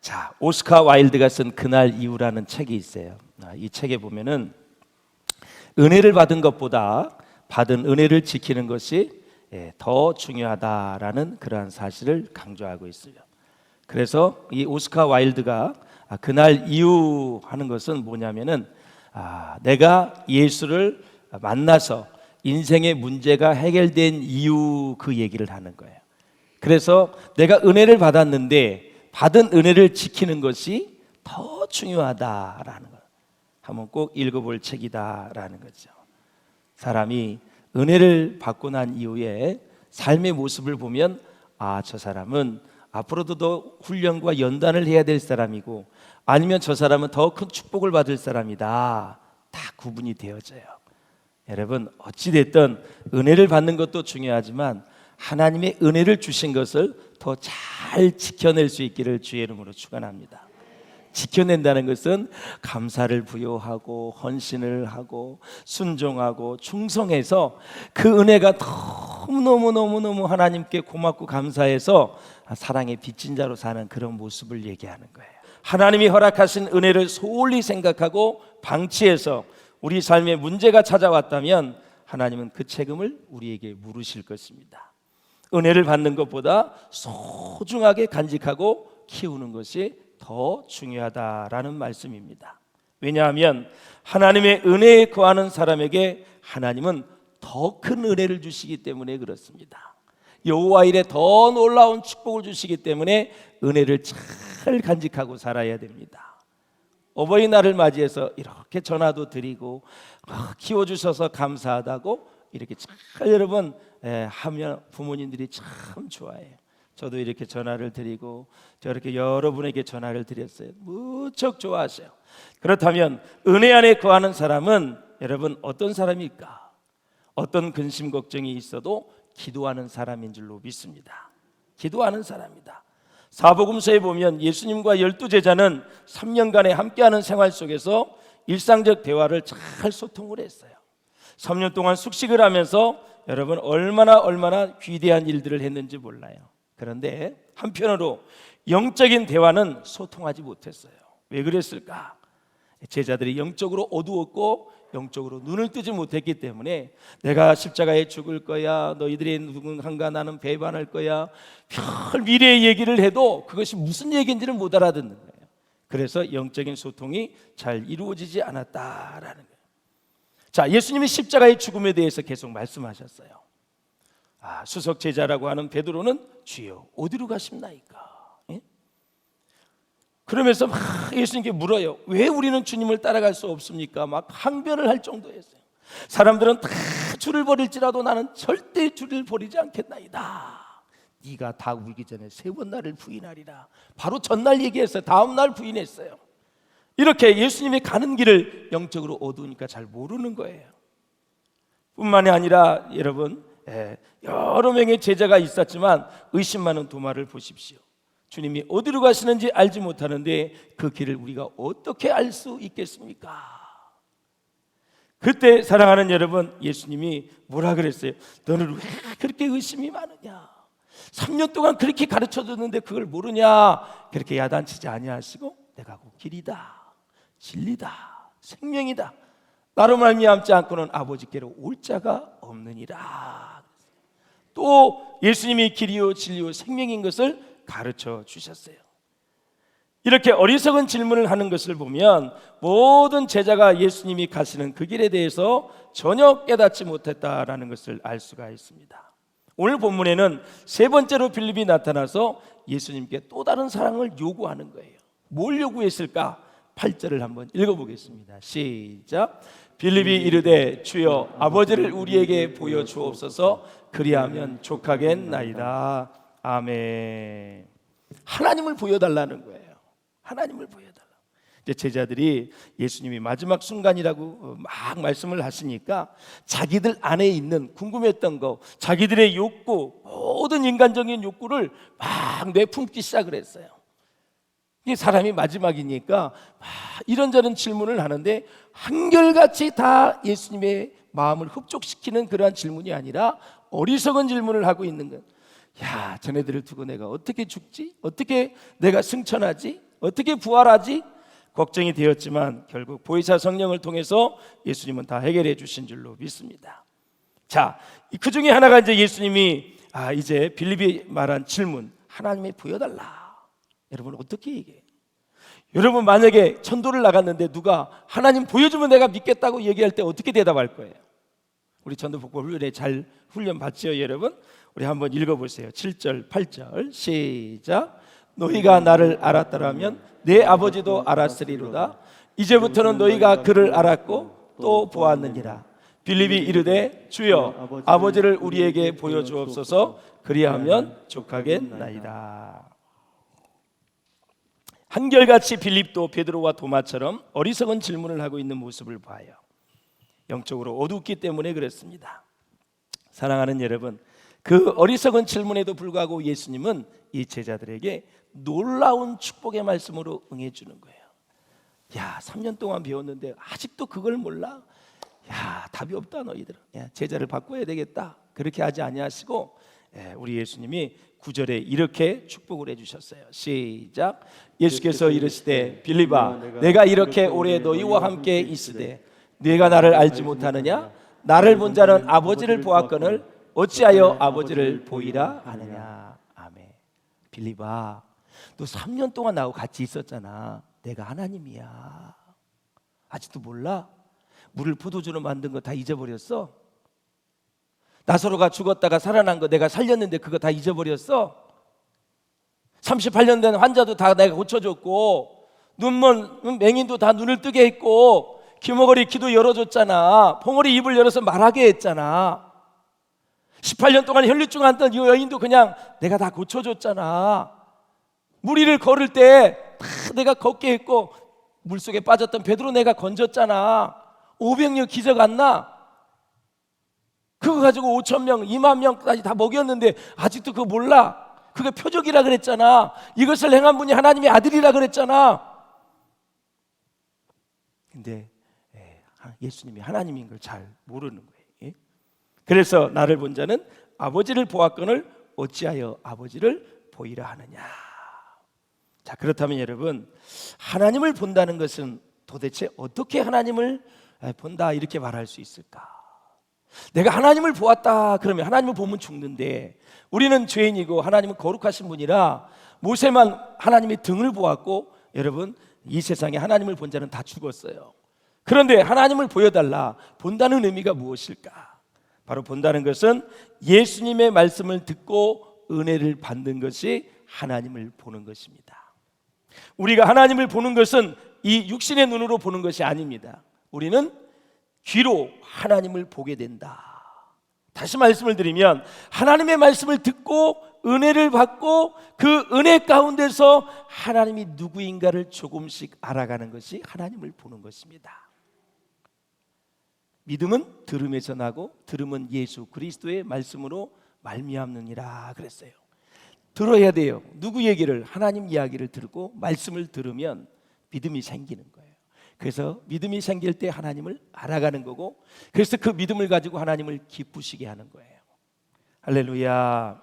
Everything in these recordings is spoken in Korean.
자, 오스카 와일드가 쓴 그날 이후라는 책이 있어요. 이 책에 보면은 은혜를 받은 것보다 받은 은혜를 지키는 것이 더 중요하다라는 그러한 사실을 강조하고 있어요. 그래서 이 오스카 와일드가 그날 이후 하는 것은 뭐냐면은 내가 예수를 만나서 인생의 문제가 해결된 이후 그 얘기를 하는 거예요. 그래서 내가 은혜를 받았는데 받은 은혜를 지키는 것이 더 중요하다라는 것. 한번 꼭 읽어볼 책이다라는 거죠. 사람이 은혜를 받고 난 이후에 삶의 모습을 보면 저 사람은 앞으로도 더 훈련과 연단을 해야 될 사람이고 아니면 저 사람은 더 큰 축복을 받을 사람이다. 다 구분이 되어져요. 여러분 어찌됐든 은혜를 받는 것도 중요하지만 하나님의 은혜를 주신 것을 더 잘 지켜낼 수 있기를 주의 이름으로 축원합니다. 지켜낸다는 것은 감사를 부여하고 헌신을 하고 순종하고 충성해서 그 은혜가 너무너무 하나님께 고맙고 감사해서 사랑의 빚진 자로 사는 그런 모습을 얘기하는 거예요. 하나님이 허락하신 은혜를 소홀히 생각하고 방치해서 우리 삶에 문제가 찾아왔다면 하나님은 그 책임을 우리에게 물으실 것입니다. 은혜를 받는 것보다 소중하게 간직하고 키우는 것이 더 중요하다라는 말씀입니다. 왜냐하면 하나님의 은혜에 거하는 사람에게 하나님은 더 큰 은혜를 주시기 때문에 그렇습니다. 여호와 일에 더 놀라운 축복을 주시기 때문에 은혜를 잘 간직하고 살아야 됩니다. 어버이날을 맞이해서 이렇게 전화도 드리고 키워주셔서 감사하다고 이렇게 잘 여러분 하면 부모님들이 참 좋아해요. 저도 이렇게 전화를 드리고 저렇게 여러분에게 전화를 드렸어요. 무척 좋아하세요. 그렇다면 은혜 안에 거하는 사람은 여러분 어떤 사람일까? 어떤 근심 걱정이 있어도 기도하는 사람인 줄로 믿습니다. 기도하는 사람이다. 사복음서에 보면 예수님과 12제자는 3년간의 함께하는 생활 속에서 일상적 대화를 잘 소통을 했어요. 3년 동안 숙식을 하면서 여러분 얼마나 귀대한 일들을 했는지 몰라요. 그런데 한편으로 영적인 대화는 소통하지 못했어요. 왜 그랬을까? 제자들이 영적으로 어두웠고 영적으로 눈을 뜨지 못했기 때문에 내가 십자가에 죽을 거야, 너희들의 누군가 나는 배반할 거야, 별 미래의 얘기를 해도 그것이 무슨 얘기인지를 못 알아듣는 거예요. 그래서 영적인 소통이 잘 이루어지지 않았다라는 거예요. 자, 예수님이 십자가의 죽음에 대해서 계속 말씀하셨어요. 수석 제자라고 하는 베드로는 주여 어디로 가십나이까? 그러면서 막 예수님께 물어요. 왜 우리는 주님을 따라갈 수 없습니까? 막 항변을 할 정도였어요. 사람들은 다 주를 버릴지라도 나는 절대 주를 버리지 않겠나이다. 네가 다 울기 전에 3번 나를 부인하리라. 바로 전날 얘기했어요. 다음 날 부인했어요. 이렇게 예수님이 가는 길을 영적으로 어두우니까 잘 모르는 거예요. 뿐만이 아니라 여러분 여러 명의 제자가 있었지만 의심 많은 도마를 보십시오. 주님이 어디로 가시는지 알지 못하는데 그 길을 우리가 어떻게 알 수 있겠습니까? 그때 사랑하는 여러분, 예수님이 뭐라 그랬어요? 너는 왜 그렇게 의심이 많으냐? 3년 동안 그렇게 가르쳐줬는데 그걸 모르냐? 그렇게 야단치지 아니하시고 내가 곧 길이다, 진리다, 생명이다. 나로 말미암지 않고는 아버지께로 올 자가 없느니라. 또 예수님이 길이요 진리요 생명인 것을 가르쳐 주셨어요. 이렇게 어리석은 질문을 하는 것을 보면 모든 제자가 예수님이 가시는 그 길에 대해서 전혀 깨닫지 못했다라는 것을 알 수가 있습니다. 오늘 본문에는 3번째로 빌립이 나타나서 예수님께 또 다른 사랑을 요구하는 거예요. 뭘 요구했을까? 8절을 한번 읽어보겠습니다. 시작. 빌립이 이르되 주여 아버지를 우리에게 보여주옵소서 그리하면 족하겠나이다. 아멘. 하나님을 보여달라는 거예요. 하나님을 보여달라. 이제 제자들이 예수님이 마지막 순간이라고 막 말씀을 하시니까 자기들 안에 있는 궁금했던 거, 자기들의 욕구, 모든 인간적인 욕구를 막 내품기 시작을 했어요. 이 사람이 마지막이니까 이런저런 질문을 하는데 한결같이 다 예수님의 마음을 흡족시키는 그러한 질문이 아니라 어리석은 질문을 하고 있는 것. 야, 쟤네들을 두고 내가 어떻게 죽지? 어떻게 내가 승천하지? 어떻게 부활하지? 걱정이 되었지만 결국 보혜사 성령을 통해서 예수님은 다 해결해 주신 줄로 믿습니다. 자, 그 중에 하나가 이제 예수님이 이제 빌립이 말한 질문, 하나님이 보여달라. 여러분 어떻게 얘기해요? 여러분 만약에 천도를 나갔는데 누가 하나님 보여주면 내가 믿겠다고 얘기할 때 어떻게 대답할 거예요? 우리 전도 복고 훈련에 잘 훈련 받죠, 여러분? 우리 한번 읽어보세요. 7절, 8절 시작. 너희가 나를 알았더라면 내 아버지도 알았으리로다. 이제부터는 너희가 그를 알았고 또 보았느니라. 빌립이 이르되 주여 아버지를 우리에게 보여주옵소서. 그리하면 족하겠나이다. 한결같이 빌립도 베드로와 도마처럼 어리석은 질문을 하고 있는 모습을 봐요. 영적으로 어둡기 때문에 그렇습니다. 사랑하는 여러분, 그 어리석은 질문에도 불구하고 예수님은 이 제자들에게 놀라운 축복의 말씀으로 응해 주는 거예요. 야, 3년 동안 배웠는데 아직도 그걸 몰라? 야, 답이 없다 너희들은. 야, 제자를 바꿔야 되겠다. 그렇게 하지 아니하시고 우리 예수님이 9절에 이렇게 축복을 해주셨어요. 시작. 예수께서 이르시되 빌립아, 내가 이렇게 오래 너희와 함께 있으되 네가 나를 알지 못하느냐? 나를 본 자는 아버지를 보았거늘 어찌하여 아버지를 보이라 하느냐. 아멘. 빌립아, 너 3년 동안 나하고 같이 있었잖아. 내가 하나님이야. 아직도 몰라? 물을 포도주로 만든 거 다 잊어버렸어? 나사로가 죽었다가 살아난 거 내가 살렸는데 그거 다 잊어버렸어? 38년 된 환자도 다 내가 고쳐줬고, 눈먼 맹인도 다 눈을 뜨게 했고, 귀머거리 귀도 열어줬잖아. 봉어리 입을 열어서 말하게 했잖아. 18년 동안 혈류증 앓던 이 여인도 그냥 내가 다 고쳐줬잖아. 무리를 걸을 때 다 내가 걷게 했고, 물속에 빠졌던 베드로 내가 건졌잖아. 500년 기적 안 나? 그거 가지고 5,000명, 2만 명까지 다 먹였는데 아직도 그거 몰라? 그게 표적이라 그랬잖아. 이것을 행한 분이 하나님의 아들이라 그랬잖아. 근데 예수님이 하나님인 걸 잘 모르는 거예요. 그래서 나를 본 자는 아버지를 보았거늘 어찌하여 아버지를 보이라 하느냐. 자, 그렇다면 여러분, 하나님을 본다는 것은 도대체 어떻게 하나님을 본다 이렇게 말할 수 있을까? 내가 하나님을 보았다 그러면, 하나님을 보면 죽는데 우리는 죄인이고 하나님은 거룩하신 분이라 모세만 하나님의 등을 보았고, 여러분 이 세상에 하나님을 본 자는 다 죽었어요. 그런데 하나님을 보여달라, 본다는 의미가 무엇일까? 바로 본다는 것은 예수님의 말씀을 듣고 은혜를 받는 것이 하나님을 보는 것입니다. 우리가 하나님을 보는 것은 이 육신의 눈으로 보는 것이 아닙니다. 우리는 귀로 하나님을 보게 된다. 다시 말씀을 드리면, 하나님의 말씀을 듣고 은혜를 받고 그 은혜 가운데서 하나님이 누구인가를 조금씩 알아가는 것이 하나님을 보는 것입니다. 믿음은 들음에서 나고 들음은 예수 그리스도의 말씀으로 말미암느니라 그랬어요. 들어야 돼요. 누구 얘기를? 하나님 이야기를 들고 말씀을 들으면 믿음이 생기는 거예요. 그래서 믿음이 생길 때 하나님을 알아가는 거고, 그래서 그 믿음을 가지고 하나님을 기쁘시게 하는 거예요. 할렐루야.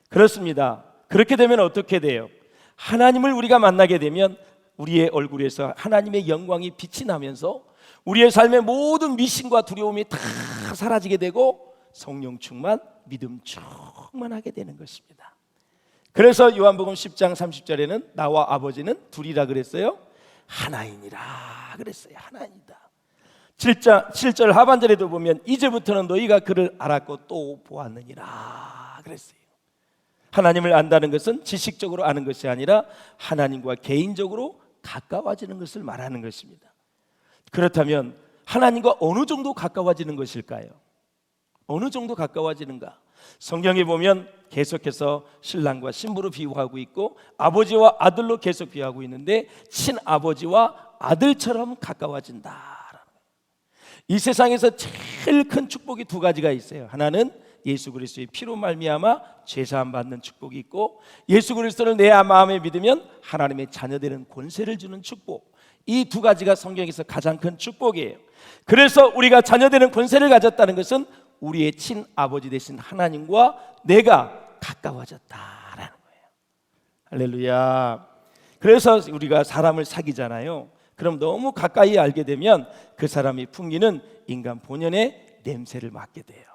그렇습니다. 그렇게 되면 어떻게 돼요? 하나님을 우리가 만나게 되면 우리의 얼굴에서 하나님의 영광이 빛이 나면서 우리의 삶의 모든 미신과 두려움이 다 사라지게 되고 성령 충만, 믿음 충만하게 되는 것입니다. 그래서 요한복음 10장 30절에는 나와 아버지는 둘이라 그랬어요. 하나이니라 그랬어요. 하나이다. 7절 하반절에도 보면 이제부터는 너희가 그를 알았고 또 보았느니라 그랬어요. 하나님을 안다는 것은 지식적으로 아는 것이 아니라 하나님과 개인적으로 가까워지는 것을 말하는 것입니다. 그렇다면 하나님과 어느 정도 가까워지는 것일까요? 어느 정도 가까워지는가? 성경에 보면 계속해서 신랑과 신부로 비유하고 있고 아버지와 아들로 계속 비유하고 있는데, 친아버지와 아들처럼 가까워진다. 이 세상에서 제일 큰 축복이 두 가지가 있어요. 하나는 예수 그리스도의 피로 말미암아 죄사함 받는 축복이 있고, 예수 그리스도를 내 마음에 믿으면 하나님의 자녀되는 권세를 주는 축복. 이 두 가지가 성경에서 가장 큰 축복이에요. 그래서 우리가 자녀되는 권세를 가졌다는 것은 우리의 친아버지 되신 하나님과 내가 가까워졌다라는 거예요. 할렐루야. 그래서 우리가 사람을 사귀잖아요. 그럼 너무 가까이 알게 되면 그 사람이 풍기는 인간 본연의 냄새를 맡게 돼요.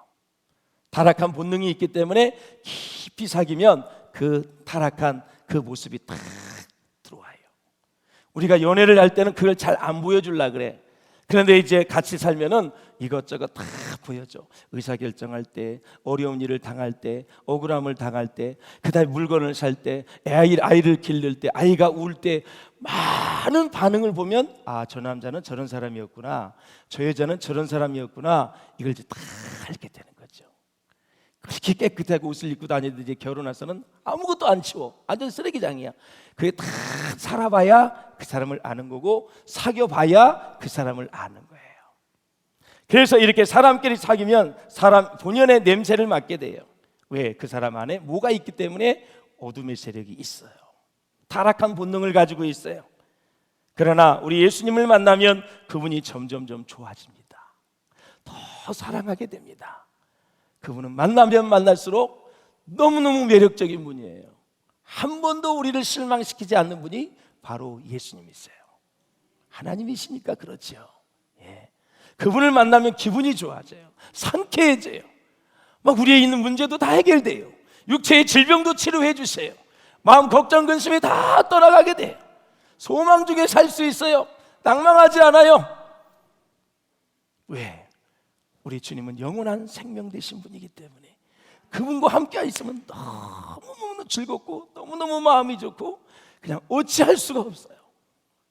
타락한 본능이 있기 때문에 깊이 사귀면 그 타락한 그 모습이 딱 들어와요. 우리가 연애를 할 때는 그걸 잘 안 보여주려고 그래. 그런데 이제 같이 살면은 이것저것 다 보여줘. 의사결정할 때, 어려운 일을 당할 때, 억울함을 당할 때, 그다음에 물건을 살 때, 아이를 기를 때, 아이가 울 때 많은 반응을 보면 아, 저 남자는 저런 사람이었구나, 저 여자는 저런 사람이었구나, 이걸 이제 다 알게 되는 거죠. 그렇게 깨끗하게 옷을 입고 다니는데 이제 결혼해서는 아무것도 안 치워. 완전 쓰레기장이야. 그게 다 살아봐야 그 사람을 아는 거고, 사귀어봐야 그 사람을 아는 거예요. 그래서 이렇게 사람끼리 사귀면 사람 본연의 냄새를 맡게 돼요. 왜? 그 사람 안에 뭐가 있기 때문에 어둠의 세력이 있어요. 타락한 본능을 가지고 있어요. 그러나 우리 예수님을 만나면 그분이 점점점 좋아집니다. 더 사랑하게 됩니다. 그분은 만나면 만날수록 너무너무 매력적인 분이에요. 한 번도 우리를 실망시키지 않는 분이 바로 예수님이세요. 하나님이시니까 그렇죠. 예. 그분을 만나면 기분이 좋아져요. 상쾌해져요. 막 우리에 있는 문제도 다 해결돼요. 육체의 질병도 치료해 주세요. 마음 걱정 근심이 다 떠나가게 돼요. 소망 중에 살 수 있어요. 낭망하지 않아요. 왜? 우리 주님은 영원한 생명 되신 분이기 때문에 그분과 함께 있으면 너무너무 즐겁고 너무너무 마음이 좋고 그냥 어찌할 수가 없어요.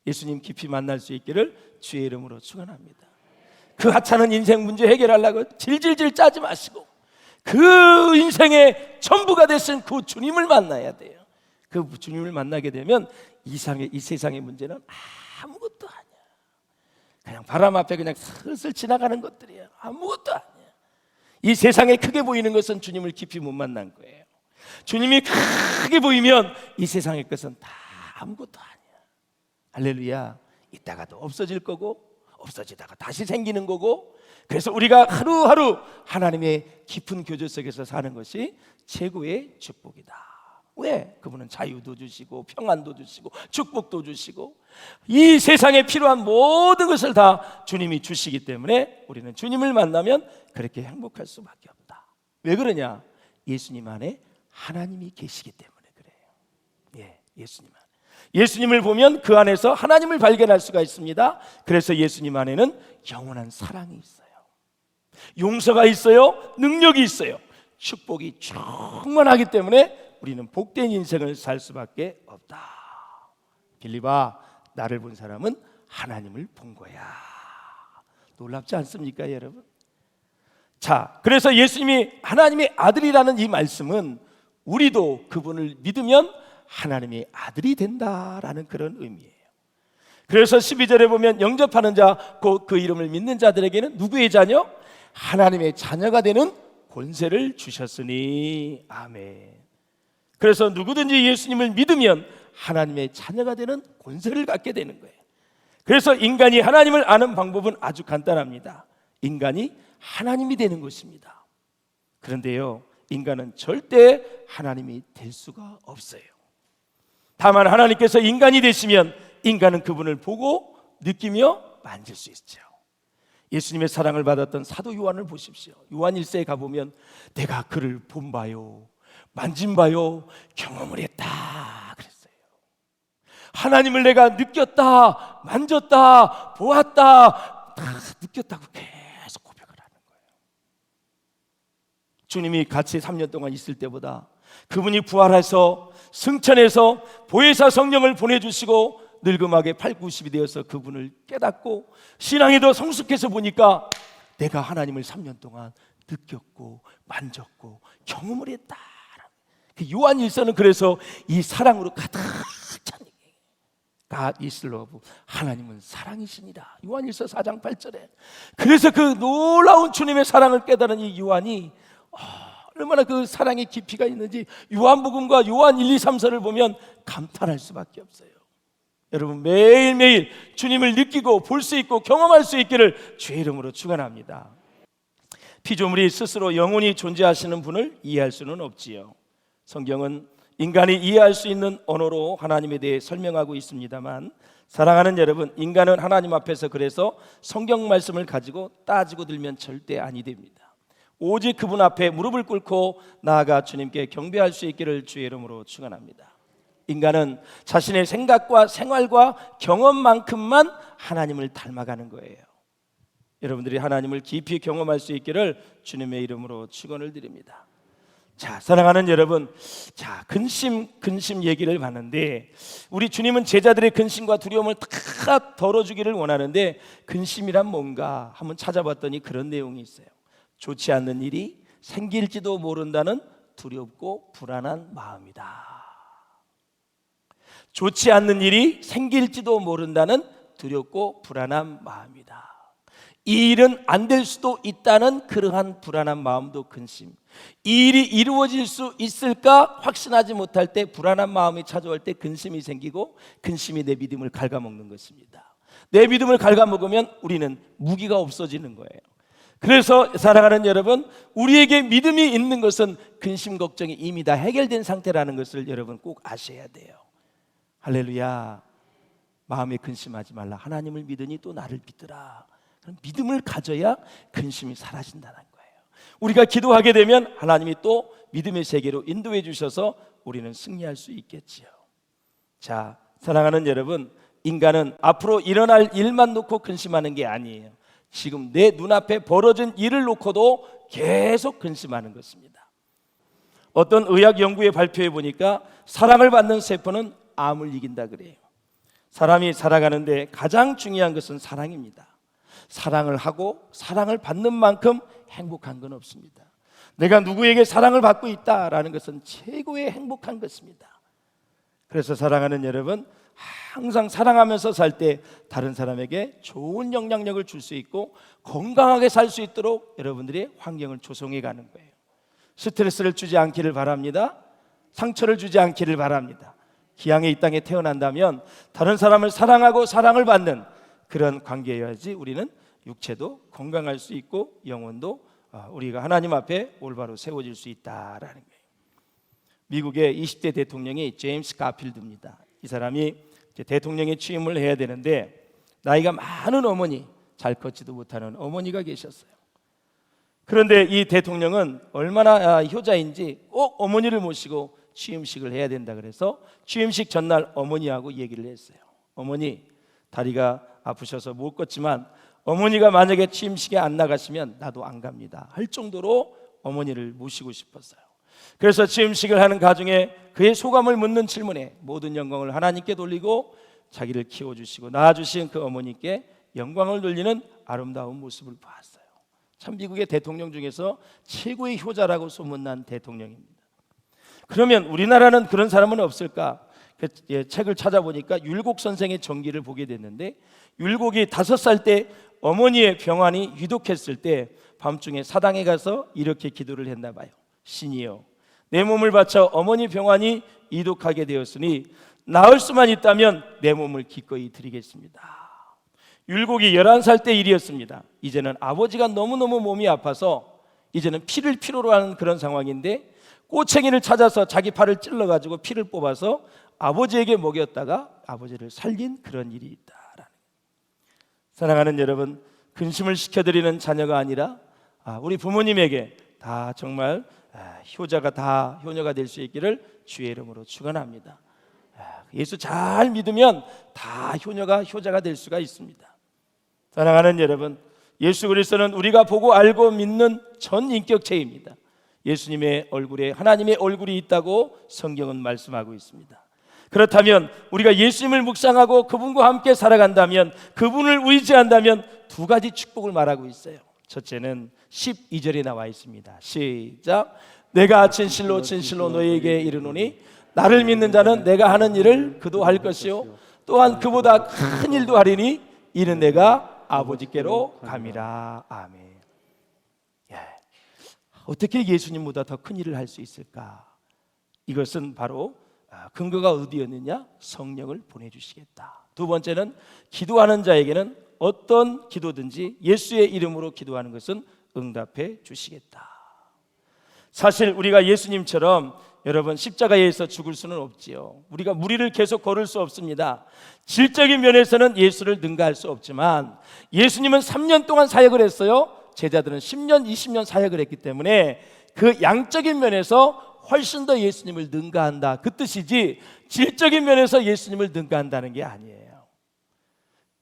예수님 깊이 만날 수 있기를 주의 이름으로 축원합니다. 그 하찮은 인생 문제 해결하려고 질질질 짜지 마시고 그 인생의 전부가 되신 그 주님을 만나야 돼요. 그 주님을 만나게 되면 이 세상의 문제는 아무것도 아니야. 그냥 바람 앞에 그냥 슬슬 지나가는 것들이야. 아무것도 아니야. 이 세상에 크게 보이는 것은 주님을 깊이 못 만난 거예요. 주님이 크게 보이면 이 세상의 것은 다 아무것도 아니야. 할렐루야. 이따가도 없어질 거고 없어지다가 다시 생기는 거고, 그래서 우리가 하루하루 하나님의 깊은 교제 속에서 사는 것이 최고의 축복이다. 왜? 그분은 자유도 주시고 평안도 주시고 축복도 주시고 이 세상에 필요한 모든 것을 다 주님이 주시기 때문에 우리는 주님을 만나면 그렇게 행복할 수밖에 없다. 왜 그러냐? 예수님 안에 하나님이 계시기 때문에 그래요. 예, 예수님 안에. 예수님을 보면 그 안에서 하나님을 발견할 수가 있습니다. 그래서 예수님 안에는 영원한 사랑이 있어요. 용서가 있어요. 능력이 있어요. 축복이 충만하기 때문에 우리는 복된 인생을 살 수밖에 없다. 빌립아, 나를 본 사람은 하나님을 본 거야. 놀랍지 않습니까, 여러분? 자, 그래서 예수님이 하나님의 아들이라는 이 말씀은 우리도 그분을 믿으면 하나님의 아들이 된다라는 그런 의미예요. 그래서 12절에 보면 영접하는 자, 그 이름을 믿는 자들에게는 누구의 자녀? 하나님의 자녀가 되는 권세를 주셨으니. 아멘. 그래서 누구든지 예수님을 믿으면 하나님의 자녀가 되는 권세를 갖게 되는 거예요. 그래서 인간이 하나님을 아는 방법은 아주 간단합니다. 인간이 하나님이 되는 것입니다. 그런데요, 인간은 절대 하나님이 될 수가 없어요. 다만 하나님께서 인간이 되시면 인간은 그분을 보고 느끼며 만질 수 있죠. 예수님의 사랑을 받았던 사도 요한을 보십시오. 요한 1세에 가보면 내가 그를 본 바요, 만진 바요, 경험을 했다 그랬어요. 하나님을 내가 느꼈다, 만졌다, 보았다, 다 느꼈다고 계속 고백을 하는 거예요. 주님이 같이 3년 동안 있을 때보다 그분이 부활해서 승천해서 보혜사 성령을 보내주시고 늙음하게 80, 90이 되어서 그분을 깨닫고 신앙이 더 성숙해서 보니까 내가 하나님을 3년 동안 느꼈고 만졌고 경험을 했다. 그 요한 1서는 그래서 이 사랑으로 가득 찬 God is love. 하나님은 사랑이시니라. 요한 1서 4장 8절에. 그래서 그 놀라운 주님의 사랑을 깨달은 이 요한이 얼마나 그 사랑의 깊이가 있는지 요한복음과 요한 1, 2, 3서를 보면 감탄할 수밖에 없어요. 여러분 매일매일 주님을 느끼고 볼 수 있고 경험할 수 있기를 주의 이름으로 축원합니다. 피조물이 스스로 영원히 존재하시는 분을 이해할 수는 없지요. 성경은 인간이 이해할 수 있는 언어로 하나님에 대해 설명하고 있습니다만, 사랑하는 여러분, 인간은 하나님 앞에서 그래서 성경 말씀을 가지고 따지고 들면 절대 아니 됩니다. 오직 그분 앞에 무릎을 꿇고 나아가 주님께 경배할 수 있기를 주의 이름으로 축원합니다. 인간은 자신의 생각과 생활과 경험만큼만 하나님을 닮아가는 거예요. 여러분들이 하나님을 깊이 경험할 수 있기를 주님의 이름으로 축원을 드립니다. 자, 사랑하는 여러분, 자, 근심 얘기를 하는데, 우리 주님은 제자들의 근심과 두려움을 다 덜어주기를 원하는데, 근심이란 뭔가 한번 찾아봤더니 그런 내용이 있어요. 좋지 않는 일이 생길지도 모른다는 두렵고 불안한 마음이다. 좋지 않는 일이 생길지도 모른다는 두렵고 불안한 마음이다. 이 일은 안 될 수도 있다는 그러한 불안한 마음도 근심. 이 일이 이루어질 수 있을까 확신하지 못할 때 불안한 마음이 찾아올 때 근심이 생기고, 근심이 내 믿음을 갉아먹는 것입니다. 내 믿음을 갉아먹으면 우리는 무기가 없어지는 거예요. 그래서 사랑하는 여러분, 우리에게 믿음이 있는 것은 근심 걱정이 이미 다 해결된 상태라는 것을 여러분 꼭 아셔야 돼요. 할렐루야. 마음에 근심하지 말라. 하나님을 믿으니 또 나를 믿으라. 그럼 믿음을 가져야 근심이 사라진다는 거예요. 우리가 기도하게 되면 하나님이 또 믿음의 세계로 인도해 주셔서 우리는 승리할 수 있겠지요. 자, 사랑하는 여러분, 인간은 앞으로 일어날 일만 놓고 근심하는 게 아니에요. 지금 내 눈앞에 벌어진 일을 놓고도 계속 근심하는 것입니다. 어떤 의학 연구에 발표해 보니까 사랑을 받는 세포는 암을 이긴다 그래요. 사람이 살아가는데 가장 중요한 것은 사랑입니다. 사랑을 하고 사랑을 받는 만큼 행복한 건 없습니다. 내가 누구에게 사랑을 받고 있다라는 것은 최고의 행복한 것입니다. 그래서 사랑하는 여러분, 항상 사랑하면서 살 때 다른 사람에게 좋은 영향력을 줄 수 있고 건강하게 살 수 있도록 여러분들이 환경을 조성해 가는 거예요. 스트레스를 주지 않기를 바랍니다. 상처를 주지 않기를 바랍니다. 기왕에 이 땅에 태어난다면 다른 사람을 사랑하고 사랑을 받는 그런 관계여야지 우리는 육체도 건강할 수 있고 영혼도 우리가 하나님 앞에 올바로 세워질 수 있다라는 거예요. 미국의 20대 대통령이 제임스 가필드입니다. 이 사람이 이제 대통령에 취임을 해야 되는데 나이가 많은 어머니, 잘 걷지도 못하는 어머니가 계셨어요. 그런데 이 대통령은 얼마나 효자인지 꼭 어머니를 모시고 취임식을 해야 된다 그래서 취임식 전날 어머니하고 얘기를 했어요. 어머니, 다리가 아프셔서 못 걷지만 어머니가 만약에 취임식에 안 나가시면 나도 안 갑니다 할 정도로 어머니를 모시고 싶었어요. 그래서 취임식을 하는 가중에 그의 소감을 묻는 질문에 모든 영광을 하나님께 돌리고 자기를 키워주시고 낳아주신 그 어머니께 영광을 돌리는 아름다운 모습을 봤어요. 참 미국의 대통령 중에서 최고의 효자라고 소문난 대통령입니다. 그러면 우리나라는 그런 사람은 없을까? 책을 찾아보니까 율곡 선생의 전기를 보게 됐는데, 율곡이 5살 때 어머니의 병환이 위독했을 때 밤중에 사당에 가서 이렇게 기도를 했나 봐요. 신이여, 내 몸을 바쳐 어머니 병환이 이독하게 되었으니 나을 수만 있다면 내 몸을 기꺼이 드리겠습니다. 율곡이 11살 때 일이었습니다. 이제는 아버지가 너무너무 몸이 아파서 이제는 피를 필요로 하는 그런 상황인데 꼬챙이를 찾아서 자기 팔을 찔러가지고 피를 뽑아서 아버지에게 먹였다가 아버지를 살린 그런 일이 있다라는. 사랑하는 여러분, 근심을 시켜드리는 자녀가 아니라 우리 부모님에게 다 정말 효자가 다 효녀가 될 수 있기를 주의 이름으로 축원합니다. 예수 잘 믿으면 다 효자가 될 수가 있습니다. 사랑하는 여러분, 예수 그리스도는 우리가 보고 알고 믿는 전 인격체입니다. 예수님의 얼굴에 하나님의 얼굴이 있다고 성경은 말씀하고 있습니다. 그렇다면 우리가 예수님을 묵상하고 그분과 함께 살아간다면, 그분을 의지한다면 두 가지 축복을 말하고 있어요. 첫째는 12절에 나와 있습니다. 시작. 내가 진실로 너희에게 이르노니 나를 믿는 자는 내가 하는 일을 그도 할 것이요 또한 그보다 큰 일도 하리니 이는 내가 아버지께로 감이라. 아멘. 어떻게 예수님보다 더 큰 일을 할 수 있을까? 이것은 바로 근거가 어디였느냐? 성령을 보내주시겠다. 두 번째는 기도하는 자에게는 어떤 기도든지 예수의 이름으로 기도하는 것은 응답해 주시겠다. 사실 우리가 예수님처럼 여러분 십자가에서 죽을 수는 없지요. 우리가 무리를 계속 걸을 수 없습니다. 질적인 면에서는 예수를 능가할 수 없지만 예수님은 3년 동안 사역을 했어요. 제자들은 10년, 20년 사역을 했기 때문에 그 양적인 면에서 훨씬 더 예수님을 능가한다, 그 뜻이지 질적인 면에서 예수님을 능가한다는 게 아니에요.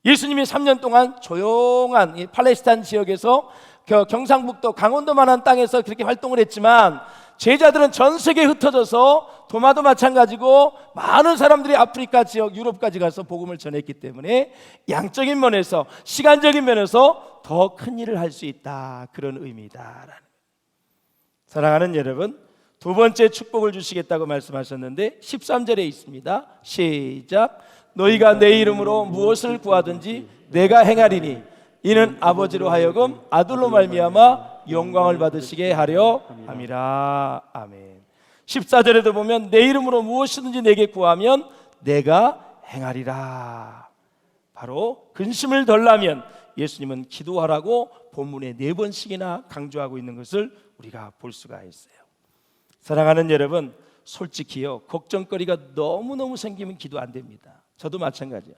예수님이 3년 동안 조용한 이 팔레스타인 지역에서 경상북도 강원도만한 땅에서 그렇게 활동을 했지만 제자들은 전 세계에 흩어져서 도마도 마찬가지고 많은 사람들이 아프리카 지역, 유럽까지 가서 복음을 전했기 때문에 양적인 면에서, 시간적인 면에서 더 큰 일을 할 수 있다, 그런 의미다라는. 사랑하는 여러분, 두 번째 축복을 주시겠다고 말씀하셨는데 13절에 있습니다. 시작. 너희가 내 이름으로 무엇을 구하든지 내가 행하리니 이는 아버지로 하여금 아들로 말미암아 영광을 받으시게 하려 함이라. 아멘. 14절에도 보면 내 이름으로 무엇이든지 내게 구하면 내가 행하리라. 바로 근심을 덜라면 예수님은 기도하라고 본문에 4번씩이나 강조하고 있는 것을 우리가 볼 수가 있어요. 사랑하는 여러분, 솔직히요, 걱정거리가 너무너무 생기면 기도 안 됩니다. 저도 마찬가지예요.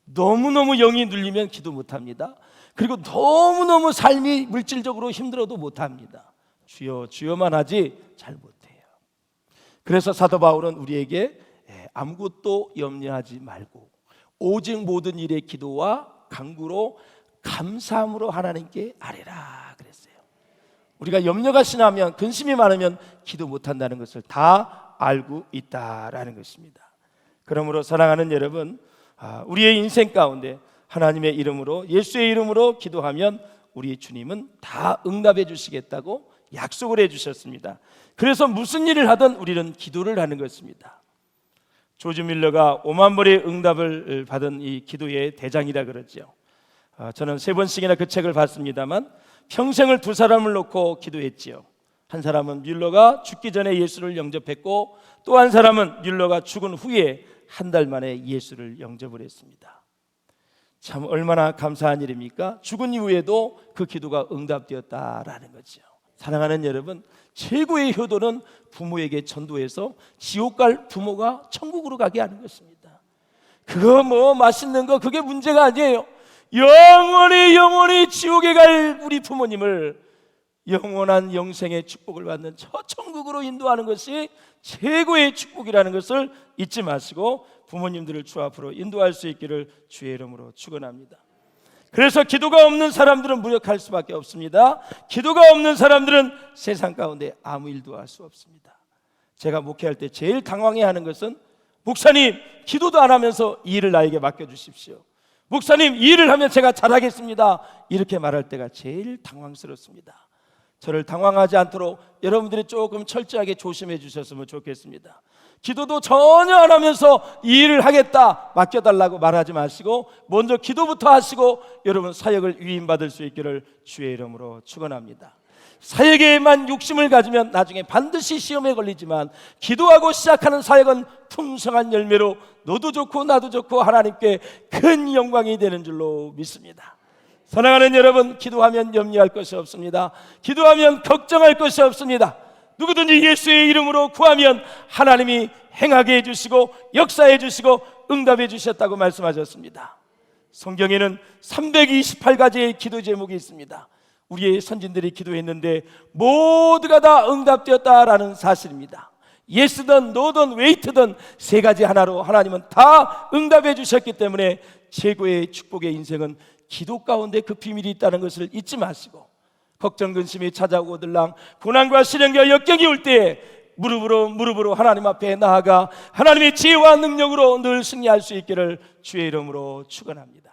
너무너무 영이 눌리면 기도 못합니다. 그리고 너무너무 삶이 물질적으로 힘들어도 못합니다. 주여 주여만 하지 잘 못해요. 그래서 사도 바울은 우리에게 아무것도 염려하지 말고 오직 모든 일에 기도와 간구로 감사함으로 하나님께 아뢰라 그랬어요. 우리가 염려가 심하면, 근심이 많으면 기도 못한다는 것을 다 알고 있다라는 것입니다. 그러므로 사랑하는 여러분, 우리의 인생 가운데 하나님의 이름으로, 예수의 이름으로 기도하면 우리 주님은 다 응답해 주시겠다고 약속을 해 주셨습니다. 그래서 무슨 일을 하든 우리는 기도를 하는 것입니다. 조지 밀러가 5만 벌의 응답을 받은 이 기도의 대장이라 그러죠. 저는 3번씩이나 그 책을 봤습니다만 평생을 2사람을 놓고 기도했지요. 한 사람은 뮬러가 죽기 전에 예수를 영접했고, 또 한 사람은 뮬러가 죽은 후에 한 달 만에 예수를 영접을 했습니다. 참 얼마나 감사한 일입니까? 죽은 이후에도 그 기도가 응답되었다라는 거죠. 사랑하는 여러분, 최고의 효도는 부모에게 전도해서 지옥 갈 부모가 천국으로 가게 하는 것입니다. 그거 뭐 맛있는 거 그게 문제가 아니에요. 영원히 지옥에 갈 우리 부모님을 영원한 영생의 축복을 받는 저 천국으로 인도하는 것이 최고의 축복이라는 것을 잊지 마시고 부모님들을 주 앞으로 인도할 수 있기를 주의 이름으로 축원합니다. 그래서 기도가 없는 사람들은 무력할 수밖에 없습니다. 기도가 없는 사람들은 세상 가운데 아무 일도 할 수 없습니다. 제가 목회할 때 제일 당황해하는 것은, 목사님 기도도 안 하면서 이 일을 나에게 맡겨주십시오, 목사님 이 일을 하면 제가 잘하겠습니다, 이렇게 말할 때가 제일 당황스럽습니다. 저를 당황하지 않도록 여러분들이 조금 철저하게 조심해 주셨으면 좋겠습니다. 기도도 전혀 안 하면서 이 일을 하겠다 맡겨달라고 말하지 마시고 먼저 기도부터 하시고 여러분 사역을 위임받을 수 있기를 주의 이름으로 축원합니다. 사역에만 욕심을 가지면 나중에 반드시 시험에 걸리지만 기도하고 시작하는 사역은 풍성한 열매로 너도 좋고 나도 좋고 하나님께 큰 영광이 되는 줄로 믿습니다. 사랑하는 여러분, 기도하면 염려할 것이 없습니다. 기도하면 걱정할 것이 없습니다. 누구든지 예수의 이름으로 구하면 하나님이 행하게 해주시고 역사해 주시고 응답해 주셨다고 말씀하셨습니다. 성경에는 328가지의 기도 제목이 있습니다. 우리의 선진들이 기도했는데 모두가 다 응답되었다라는 사실입니다. 예스든 노든 웨이트든 3가지 하나로 하나님은 다 응답해 주셨기 때문에 최고의 축복의 인생은 기도 가운데 그 비밀이 있다는 것을 잊지 마시고, 걱정 근심이 찾아오고 들랑 고난과 시련과 역경이 올 때에 무릎으로 하나님 앞에 나아가 하나님의 지혜와 능력으로 늘 승리할 수 있기를 주의 이름으로 축원합니다.